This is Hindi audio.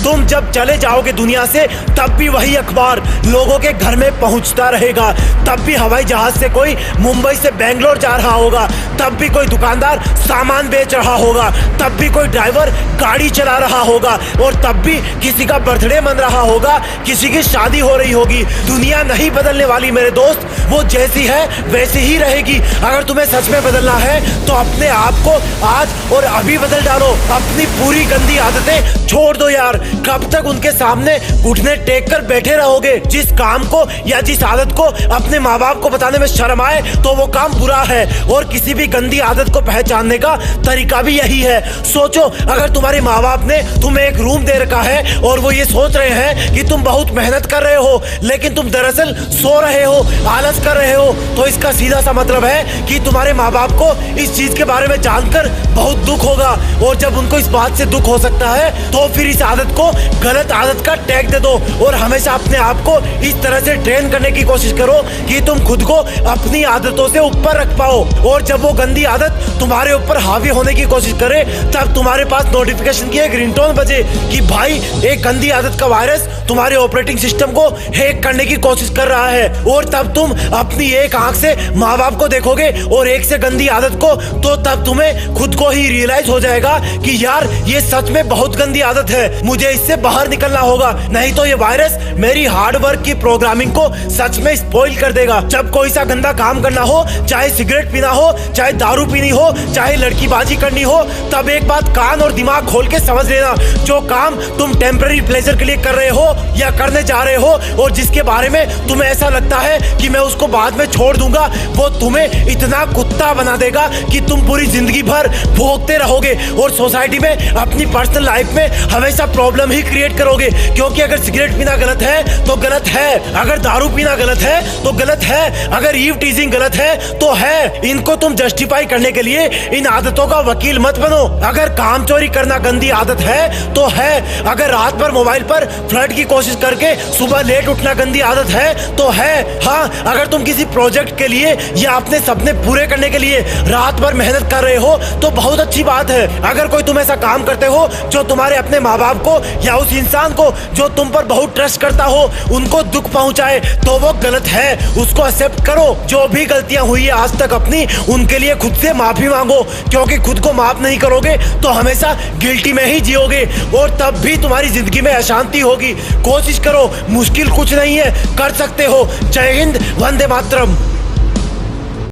तुम जब चले जाओगे दुनिया से तब भी वही अखबार लोगों के घर में पहुंचता रहेगा, तब भी हवाई जहाज से कोई मुंबई से बेंगलोर जा रहा होगा, तब भी कोई दुकानदार सामान बेच रहा होगा, तब भी कोई ड्राइवर गाड़ी चला रहा होगा, और तब भी किसी का बर्थडे मन रहा होगा, किसी की शादी हो रही होगी। दुनिया नहीं बदलने वाली मेरे दोस्त, वो जैसी है वैसी ही रहेगी। अगर तुम्हें सच में बदलना है तो अपने आप को आज और अभी बदल डालो। अपनी पूरी गंदी आदतें छोड़ दो यार। कब तक उनके सामने घुटने टेक कर बैठे रहोगे? जिस काम को या जिस आदत को अपने माँ बाप को बताने में शर्म आए तो वो काम बुरा है, और किसी भी गंदी आदत को पहचानने का तरीका भी यही है। सोचो, अगर तुम्हारे माँ बाप ने तुम्हें एक रूम दे रखा है और वो ये सोच रहे हैं कि तुम बहुत मेहनत कर रहे हो, लेकिन तुम दरअसल सो रहे हो, आलस कर रहे हो, तो इसका सीधा सा मतलब है कि तुम्हारे माँ बाप को इस चीज के बारे में जानकर बहुत दुख होगा। और जब उनको इस बात से दुख हो सकता है तो फिर इस आदत को गलत आदत का टैग दे दो, और हमेशा अपने आप को इस तरह से ट्रेन करने की कोशिश करो कि तुम खुद को अपनी आदतों से ऊपर रख पाओ। और जब वो गंदी आदत तुम्हारे ऊपर हावी होने की कोशिश करे तब तुम्हारे पास नोटिफिकेशन की एक रिंगटोन बजे कि भाई एक गंदी आदत का वायरस तुम्हारे ऑपरेटिंग सिस्टम को हैक करने की कोशिश कर रहा है। और तब तुम अपनी एक आंख से माँ बाप को देखोगे और एक से गंदी आदत को, तो तब तुम्हें खुद को ही रियलाइज हो जाएगा कि यार ये सच में बहुत गंदी आदत है, मुझे इससे बाहर निकलना होगा, नहीं तो ये वायरस मेरी हार्ड वर्क की प्रोग्रामिंग को सच में स्पॉइल कर देगा। जब कोई सा गंदा काम करना हो, चाहे सिगरेट पीना हो, चाहे दारू पीनी हो, चाहे लड़कीबाजी करनी हो, तब एक बात कान और दिमाग खोल के समझ लेना, जो काम तुम टेम्पररी प्लेजर के लिए कर रहे हो या करने जा रहे हो और जिसके बारे में तुम्हें ऐसा लगता है कि मैं उसको बाद में छोड़ दूंगा, वो तुम्हें इतना कुत्ता बना देगा कि तुम पूरी जिंदगी भर भोगते रहोगे और सोसाइटी में अपनी पर्सनल लाइफ में हमेशा प्रॉब्लम ही क्रिएट करोगे। क्योंकि अगर सिगरेट पीना गलत है तो गलत है, अगर दारू पीना गलत है तो गलत है, अगर ईव टीजिंग गलत है तो है। इनको तुम जस्टिफाई करने के लिए इन आदतों का वकील मत बनो। अगर काम चोरी करना गंदी आदत है तो है, अगर रात भर मोबाइल पर फ्लर्ट की कोशिश करके सुबह लेट उठना गंदी आदत है तो है। हाँ, अगर तुम किसी प्रोजेक्ट के लिए या अपने सपने पूरे करने के लिए रात भर मेहनत कर रहे हो तो बहुत अच्छी बात है। अगर कोई तुम ऐसा काम करते हो जो तुम्हारे अपने माँ बाप को या उस इंसान को जो तुम पर बहुत ट्रस्ट करता हो उनको दुख पहुंचाए तो वो गलत है, उसको एक्सेप्ट करो। जो भी गलतियां हुई है आज तक अपनी, उनके लिए खुद से माफी मांगो, क्योंकि खुद को माफ नहीं करोगे तो हमेशा गिल्टी में ही जियोगे और तब भी तुम्हारी जिंदगी में अशांति होगी। कोशिश करो, मुश्किल कुछ नहीं है, कर सकते हो। जय हिंद, वंदे मातरम।